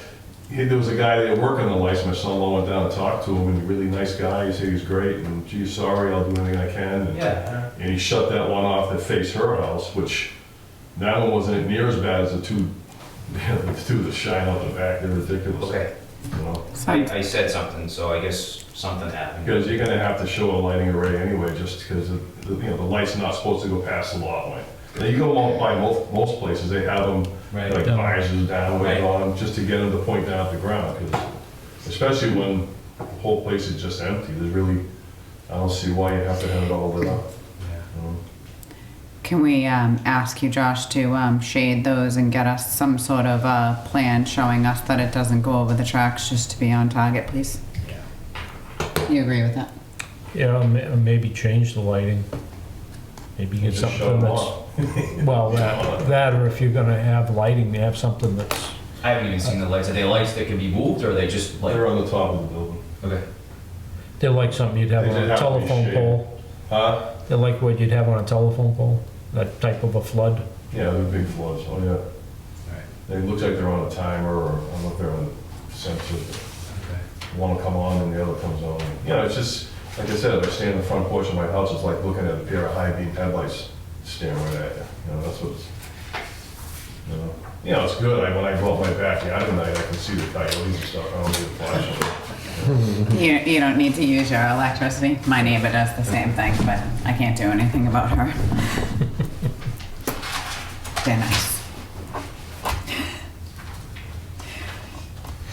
there was a guy there working on the lights, my son-in-law went down and talked to him, and a really nice guy, he said he's great, and geez, sorry, I'll do anything I can. And, Yeah. and he shut that one off that faced her house, which, that one wasn't near as bad as the two, the two that shine out the back, they're ridiculous. Okay. You know, I said something, so I guess something happened. because you're gonna have to show a lighting array anyway, just because, the light's not supposed to go past the lot line. Now, you go by most places, they have them Right. like Down. visors down, Right. way on them, just to get them to point down at the ground, because especially when the whole place is just empty, there's really, I don't see why you have to have it all lit up. You know? Can we ask you, Josh, to shade those and get us some sort of plan showing us that it doesn't go over the tracks, just to be on target, please? You agree with that? yeah, maybe change the lighting. Maybe get Just shut something them that's, off. well, that, or if you're gonna have lighting, they have something that's, I haven't even seen the lights. Are they lights that can be moved, or are they just like? They're on the top of the building. Okay. they're like something you'd have They on a have to be telephone shaded. pole. Huh? They're like what you'd have on a telephone pole, that type of a flood. Yeah, they're big floods, oh yeah. It looks like they're on a timer, or I don't know if they're on a sensor. One will come on and the other comes on. You know, it's just, like I said, if I stand in the front porch of my house, it's like looking at a pair of high beam headlights staring right at you. You know, that's what's, you know, it's good. When I go out my backyard at night, I can see the coyotes and stuff. I don't need a flashlight. You don't need to use your electricity. My neighbor does the same thing, but I can't do anything about her. They're nice.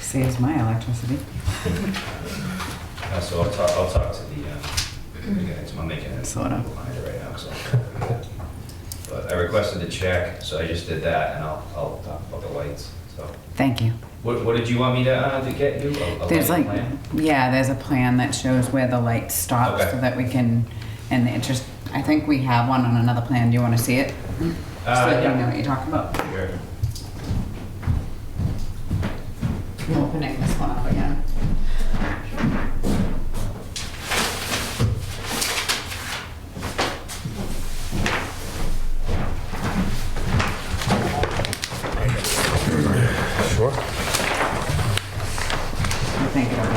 Saves my electricity. So I'll talk to the guys. I'm making it Sort of. behind it right now. So. But I requested the check, so I just did that, and I'll talk about the lights. So Thank you. What did you want me to get you? A There's lighting like, plan? yeah, there's a plan that shows where the light stops Okay. so that we can, and it just, I think we have one on another plan. Do you want to see it? So that you know Yeah. what you're talking about. Sure. I'm opening this one up again. Sure. I think it'll be.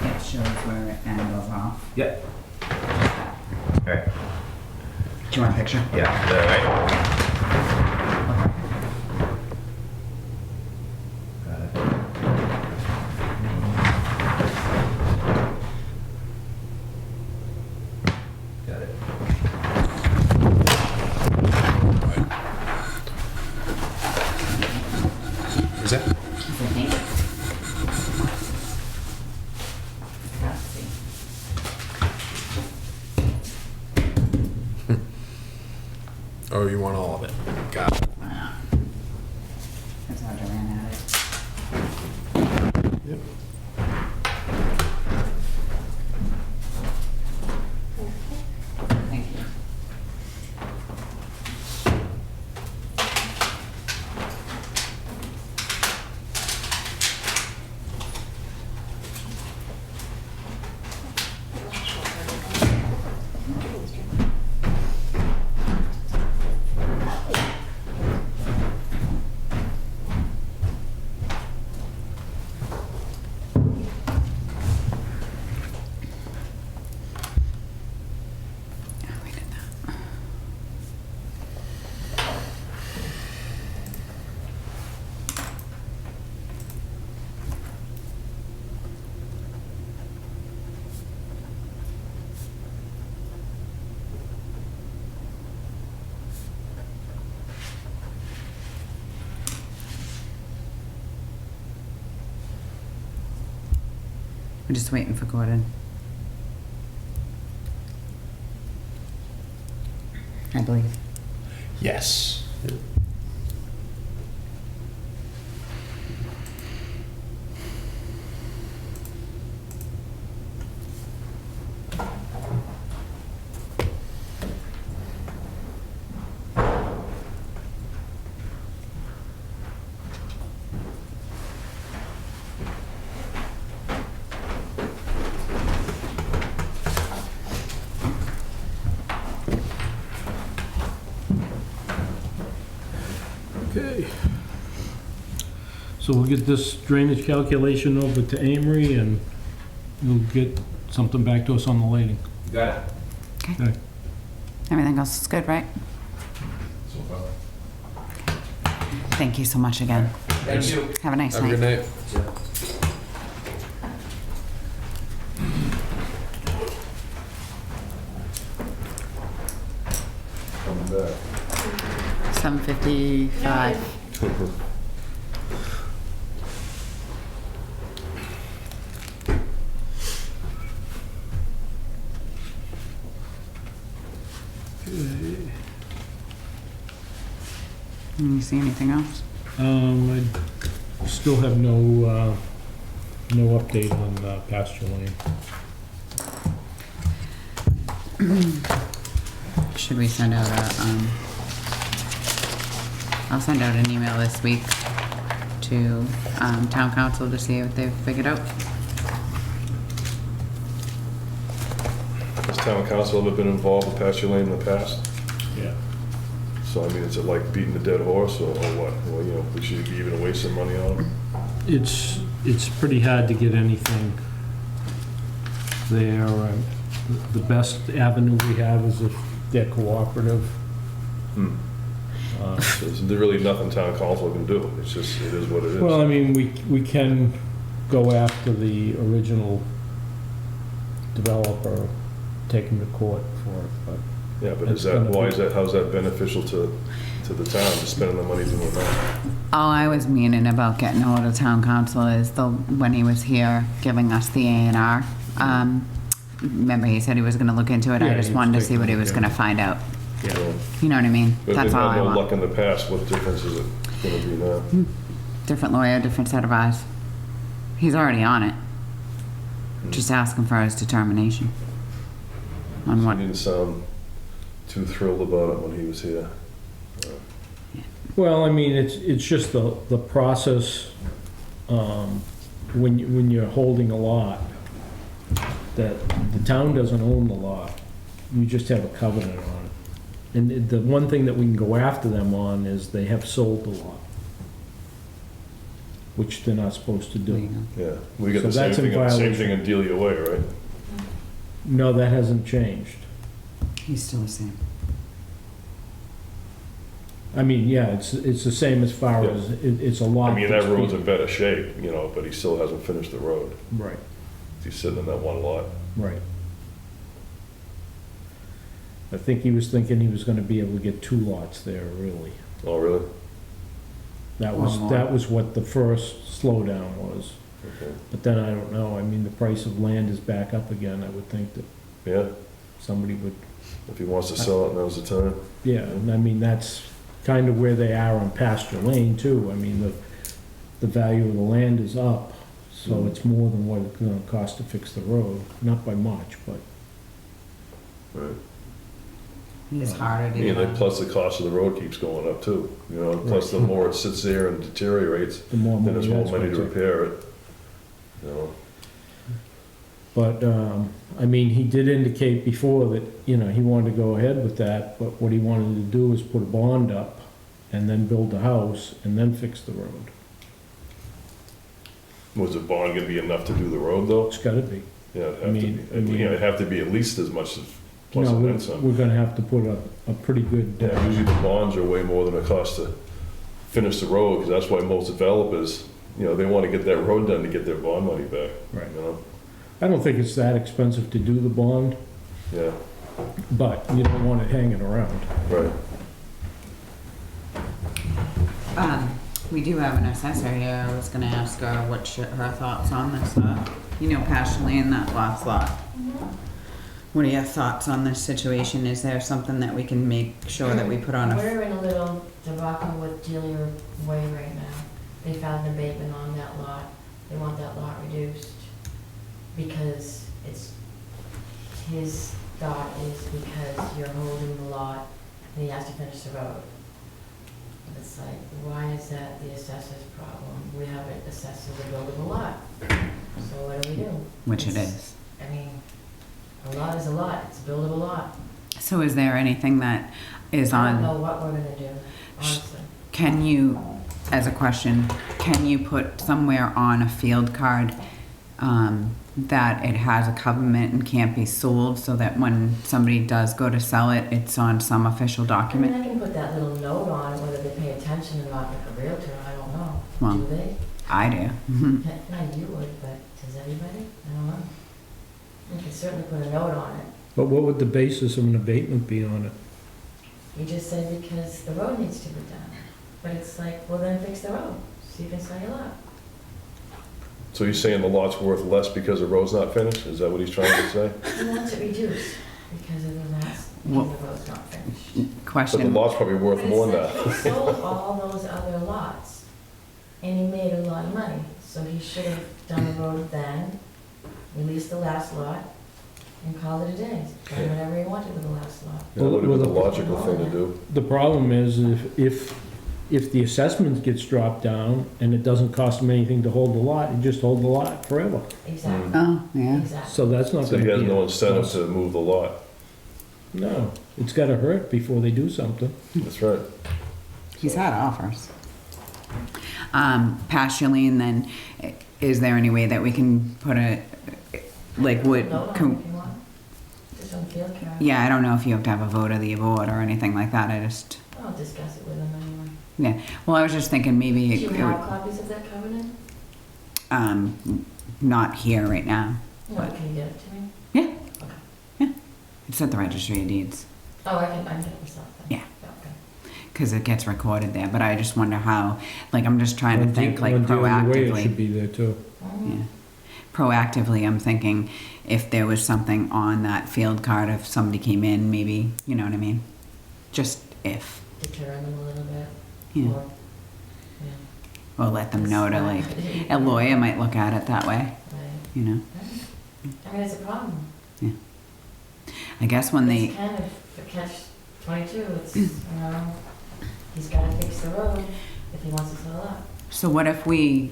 It shows where it angles off. Yep. Alright. Do you want a picture? Yeah. Is that right? Got it. Got it. Is that? Oh, you want all of it? Got it. That's how Joanne had it. Yep. Thank you. We did that. We're just waiting for Gordon. I believe. Yes. Okay. So we'll get this drainage calculation over to Amory, and you'll get something back to us on the lighting. You got it. Okay. Everything else is good, right? So far. Thank you so much again. Thank you. Have a nice Have a night. good night. Coming back. 7:55. You see anything else? I still have no update on pasture lane. Should we send out I'll send out an email this week to town council to see what they've figured out. Has town council ever been involved with pasture lane in the past? Yeah. So I mean, is it like beating a dead horse or what? Well, you know, we should be even wasting money on it. It's pretty hard to get anything there. The best avenue we have is if they're cooperative. So there's really nothing town council can do. It's just, it is what it is. Well, I mean, we can go after the original developer, take him to court for it, but Yeah, but it's is that, gonna why be- is that, how's that beneficial to the town, to spending the money doing that? All I was meaning about getting hold of town council is when he was here giving us the A&R remember he said he was gonna look into it, I Yeah, just he was wanted to see taking what he a was look gonna at it. find out. Yeah. You know what I mean? But That's they've all had I no luck want. in the past, what difference is it gonna be now? Different lawyer, different set of eyes. He's already on it. Just asking for his determination. On He what, didn't sound too thrilled about it when he was here. Well, I mean, it's just the process, when you're holding a lot, that the town doesn't own the lot. You just have a covenant on it. And the one thing that we can go after them on is they have sold the lot, which they're not supposed to do. Yeah, we got So the same that's in thing, same violation. thing in Delia Way, right? No, that hasn't changed. he's still the same. I mean, yeah, it's the same as far Yeah. as, it's a lot. I mean, that that's road's being- in better shape, you know, but he still hasn't finished the road. Right, He's sitting in that one lot. right. I think he was thinking he was gonna be able to get 2 lots there, really. Oh, really? One lot. That was what the first slowdown was. Okay. But then I don't know, I mean, the price of land is back up again, I would think that Yeah, somebody would, if he wants to sell it, now's the time. yeah, and I mean, that's kind of where they are on pasture lane too. I mean, the value of the land is up, so it's more than what it's gonna cost to fix the road, not by much, but. Right. He's harder to Yeah, get then on. plus the cost of the road keeps going up too, you know, plus the more it sits there and deteriorates, The more then money there's more that's money gonna to take. repair it. You know, But, I mean, he did indicate before that, you know, he wanted to go ahead with that, but what he wanted to do is put a bond up and then build the house and then fix the road. was the bond gonna be enough to do the road though? It's gotta be. Yeah, it'd I have to mean- be, I mean- yeah, it'd have to be at least as much as, plus No, and we're then some. we're gonna have to put a pretty good, Yeah, usually the bonds are way more than it costs to finish the road, because that's why most developers, you know, they wanna get that road done to get their bond money back, right. you know? I don't think it's that expensive to do the bond, Yeah, but you don't want it hanging around. right. We do have an assessor here, I was gonna ask her what her thoughts on this, you know, passionately in that last lot. What are your thoughts on this situation? Is there something that we can make sure that we put on a, We're in a little debacle with Delia Way right now. They found an abatement on that lot. They want that lot reduced because it's, his thought is because you're holding the lot and he has to finish the road. And it's like, why is that the assessor's problem? We have it assessed as a buildable lot. So what do we do? which it It's- is? I mean, a lot is a lot. It's a buildable lot. So is there anything that is I don't on, know what we're gonna do, honestly. can you, as a question, can you put somewhere on a field card, that it has a covenant and can't be sold, so that when somebody does go to sell it, it's on some official I mean, document? I can put that little note on it, whether they pay attention or not, like a realtor, I don't know. Well, Do they? I do. Mhm. Yeah, you would, but does everybody? I don't know. You can certainly put a note on it. But what would the basis of an abatement be on it? You just say because the road needs to be done. But it's like, well, then fix the road, so you can sell your lot. So you're saying the lot's worth less because the road's not finished? Is that what he's trying to say? He wants it reduced because of the last, Well- because the road's not finished. But the Question, lot's probably worth But more it's now. like he sold all those other lots, and he made a lot of money. So he should have done the road then, released the last lot, and called it a day. Done whatever he wanted with the last lot. That would have been the Well, logical thing to do. The problem is if the assessment gets dropped down and it doesn't cost them anything to hold the lot, you just hold the lot forever. Exactly, oh, yeah. exactly. So that's not So gonna he be. has no a- incentive to move the lot. No, it's gotta hurt before they do something. That's right. He's had offers. Pasture lane, then, is there any way that we can put a, like, would, Note on it if you want. Just on field card. yeah, I don't know if you have to have a vote of the board or anything like that, I just, I'll discuss it with him anyway. yeah. Well, I was just thinking maybe, Do it you would- have copies of that covenant? not here right now. No, What? can you get it to me? It's at the registry of deeds, Oh, I can get it myself then. Yeah. Okay. because it gets recorded there, but I just wonder how, like, I'm just trying to think, like, On Delia Way, it should proactively. be there too. Mhm. Yeah. proactively, I'm thinking if there was something on that field card, if somebody came in, maybe, you know what I mean? Just if, Deter them a little bit. yeah, Or, yeah. or let them know to like, a lawyer might look at it that way, Right. you know? I mean, it's a problem. I guess when It's they, kind of a catch-22, it's, you know, he's gotta fix the road if he wants to sell up. so what if we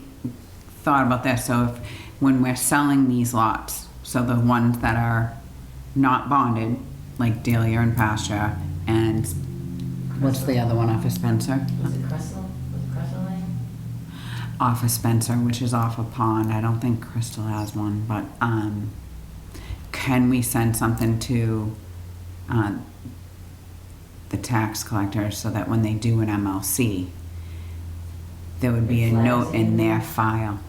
thought about this? So if, when we're selling these lots, so the ones that are not bonded, like Delia and Pasture, and what's the other one off of Spencer? Was it Crystal? Was it Crystal Lane? Off of Spencer, which is off of Pond. I don't think Crystal has one, but can we send something to the tax collector so that when they do an MLC, there would be a note in their file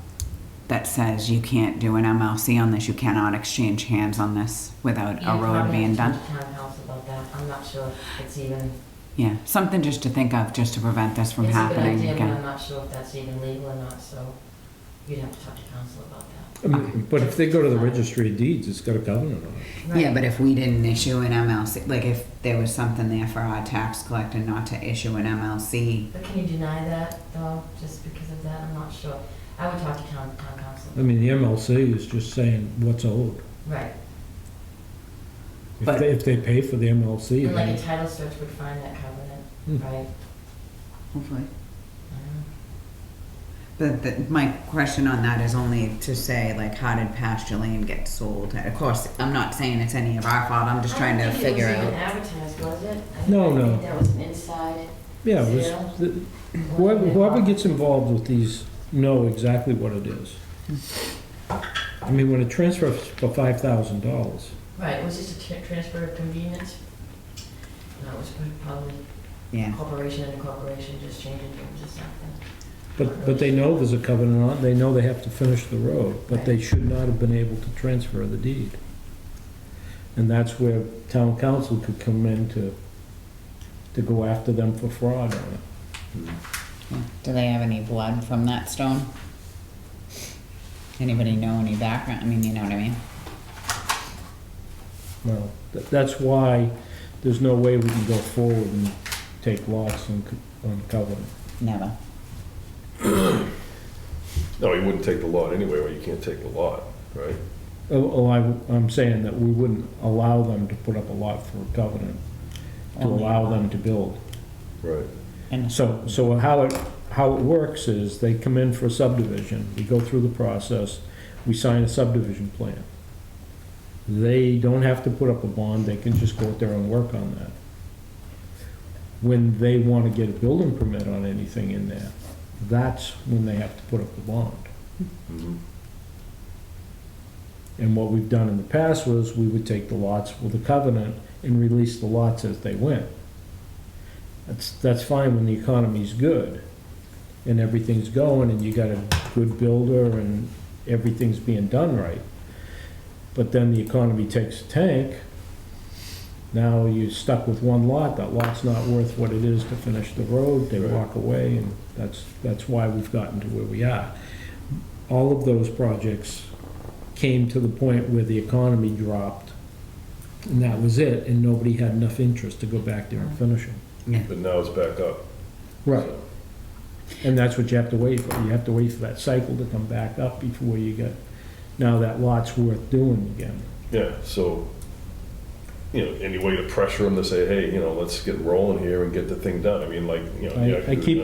that says you can't do an MLC on this, you cannot exchange hands on this without a road being done? Town council about that. I'm not sure if it's even. Yeah, something just to think of, just to prevent this from It's a good happening idea, but I'm again. not sure if that's even legal or not, so you'd have to talk to council about that. I mean, but if they go to the registry of deeds, it's got a covenant on it. Yeah, Right. but if we didn't issue an MLC, like if there was something there for our tax collector not to issue an MLC, But can you deny that, though, just because of that? I'm not sure. I would talk to town council. I mean, the MLC is just saying what's owed. Right. But- If they pay for the MLC, And like then, a title search would find that covenant, Hmm. right? hopefully. I don't know. But my question on that is only to say, like, how did Pasture Lane get sold? Of course, I'm not saying it's any of our fault, I'm just trying to figure I don't think it was out. even advertised, was it? No, I no. think that was an inside. yeah, it sale. was, whoever gets involved with these know exactly what it is. I mean, when it transfers for $5,000, Right, it was just a transfer of convenience. No, it was probably Yeah, corporation and corporation just changing terms or something. but they know there's a covenant on, it. They know they have to finish the road, but they should not have been able to transfer the deed. And that's where town council could come in to go after them for fraud on it. yeah. Do they have any blood from that stone? Anybody know any background? I mean, you know what I mean? Well, that's why there's no way we can go forward and take lots on covenant. Never. No, you wouldn't take the lot anyway, or you can't take the lot, right? I'm saying that we wouldn't allow them to put up a lot for a covenant, to Only allow a them lot. to build. Right. And So how it works is they come in for a subdivision, we go through the process, we sign a subdivision plan. They don't have to put up a bond, they can just go out there and work on that. When they want to get a building permit on anything in there, that's when they have to put up the bond. Mhm. And what we've done in the past was we would take the lots with a covenant and release the lots as they went. That's fine when the economy's good and everything's going and you got a good builder and everything's being done right. But then the economy takes a tank. Now you're stuck with one lot. That lot's not worth what it is to finish the road. They Right. walk away, and that's why we've gotten to where we are. All of those projects came to the point where the economy dropped, and that was it, and nobody had enough interest to go back there and finish them. But now it's back up. Right. And that's what you have to wait for. You have to wait for that cycle to come back up before you get, now that lot's worth doing again. Yeah, so, any way to pressure them to say, hey, let's get rolling here and get the thing done? I mean, like, yeah, I keep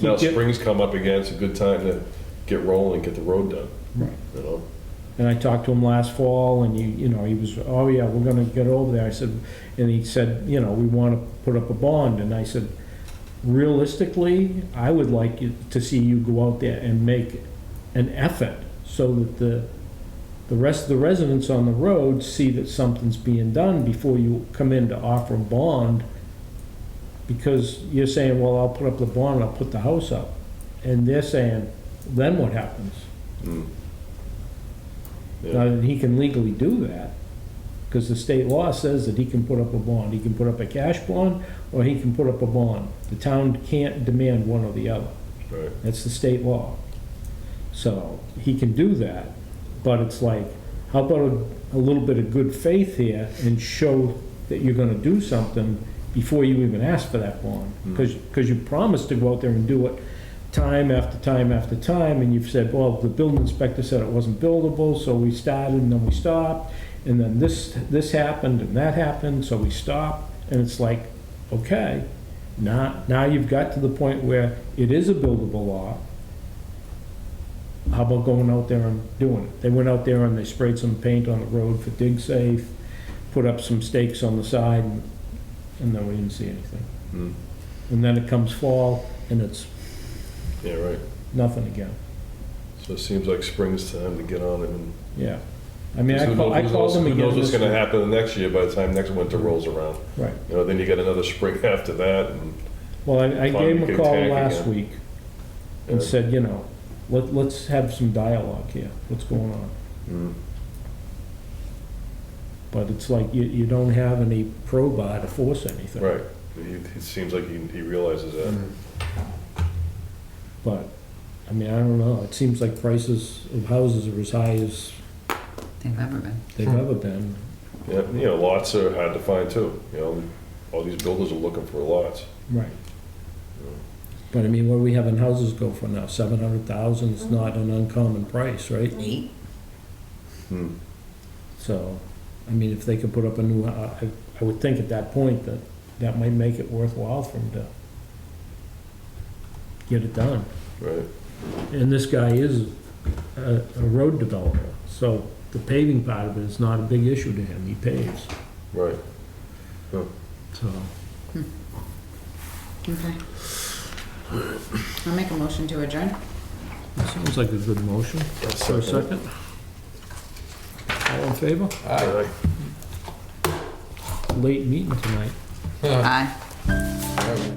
now get- spring's come up again, it's a good time to get rolling, get the road done, Right. And I talked to him last fall, and he was, oh yeah, we're gonna get over there. I said, and he said, we wanna put up a bond, and I said, realistically, I would like to see you go out there and make an effort so that the rest of the residents on the road see that something's being done before you come in to offer a bond. Because you're saying, well, I'll put up the bond, I'll put the house up. And they're saying, then what happens? Mm. Now, Yeah, he can legally do that, because the state law says that he can put up a bond. He can put up a cash bond, or he can put up a bond. The town can't demand one or the other. right. That's the state law. So, he can do that, But it's like, how about a little bit of good faith here and show that you're gonna do something before you even ask for that bond? Because you promised to go out there and do it time after time after time, and you've said, well, the building inspector said it wasn't buildable, so we started and then we stopped, and then this happened and that happened, so we stopped, and it's like, okay, now you've got to the point where it is a buildable lot. How about going out there and doing it? They went out there and they sprayed some paint on the road for dig safe, put up some stakes on the side, and then we didn't see anything. And then it comes fall, and it's Yeah, right. nothing again. So it seems like spring's time to get on it and. Yeah. I mean, I Who called them knows again. what's this gonna week. happen the next year by the time next winter rolls around. Right. You know, then you get another spring after that and. Well, I Fun, gave you him a can call tank last again. week and Yeah. said, you know, let's have some dialogue here. What's going on? Mm. But it's like you don't have any crowbar to force anything. Right. He seems like he realizes that. But, I mean, I don't know. It seems like prices of houses are as high as They've ever been. they've ever been. Yeah, you know, lots are hard to find too. You know, all these builders are looking for lots. Right. But I mean, what do we having houses go for now? 700,000 is not an uncommon price, right? 8? Hmm. So, I mean, if they could put up a new, I would think at that point that might make it worthwhile for them to get it done. Right. And this guy is a road developer, so the paving part of it is not a big issue to him. He paves, Right. so. Okay. I'll make a motion to adjourn. Sounds like a good motion. For a second? All in favor? Aye. Late meeting tonight. Aye.